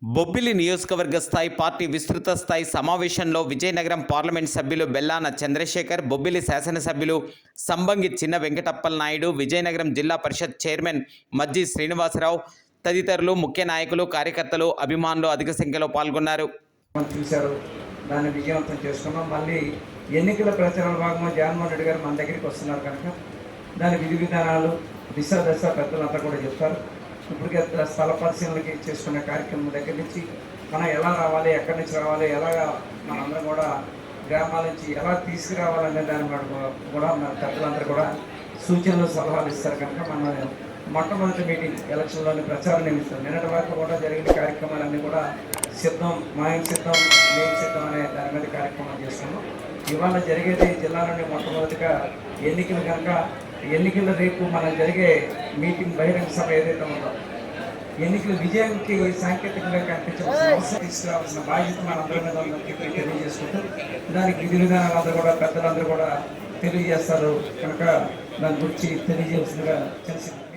బొబ్బిలి నియోజకవర్గ స్థాయి పార్టీ విస్తృత స్థాయి సమావేశంలో విజయనగరం పార్లమెంట్ సభ్యులు బెల్లాన చంద్రశేఖర్, బొబ్బిలి శాసనసభ్యులు సంబంగి చిన్న వెంకటప్పల నాయుడు, విజయనగరం జిల్లా పరిషత్ చైర్మన్ మజ్జి శ్రీనివాసరావు తదితరులు ముఖ్య నాయకులు, కార్యకర్తలు, అభిమానులు అధిక సంఖ్యలో పాల్గొన్నారు. చూశారు, దాన్ని విజయవంతం చేసుకున్నాం. మళ్ళీ ఎన్నికల ప్రచారంలో భాగంగా జగన్మోహన్ రెడ్డి గారు మన దగ్గరికి వస్తున్నారు కనుక దాని విధి విధానాలు దిశ దశ పెద్దలంతా కూడా చెప్తారు. ఇప్పటికే స్థల పరిశీలనకి చేసుకునే కార్యక్రమం దగ్గర నుంచి మనం ఎలా రావాలి, ఎక్కడి నుంచి రావాలి, ఎలాగా మనందరం కూడా గ్రామాల నుంచి ఎలా తీసుకురావాలనే దాని కూడా మన పెద్దలందరూ కూడా సూచనలు సలహాలు ఇస్తారు కనుక మనం మొట్టమొదటి మీటింగ్ ఎలక్షన్లోని ప్రచారం నిమిత్తం నిన్నటి వరకు కూడా జరిగిన కార్యక్రమాలన్నీ కూడా సిద్ధం, మాయం సిద్ధం, మేము సిద్ధం అనే దాని మీద కార్యక్రమం చేస్తున్నాం. ఇవాళ జరిగేది జిల్లాలోని మొట్టమొదటిగా ఎన్నికలు కనుక ఎన్నికల రేపు మనం జరిగే మీటింగ్ బహిరంగ సభ ఏదైతే ఉందో ఎన్నికల విజయానికి సాంకేతికంగా కనిపించిన సమస్య తీసుకురావాల్సిన బాధ్యత మనందరి మీద ఉందని తెలియజేసుకుంటూ దానికి విధి విధానాలందరూ కూడా పెద్దలందరూ కూడా తెలియజేస్తారు కనుక దాని గురించి తెలియజేయాల్సిందిగా తెలిసింది.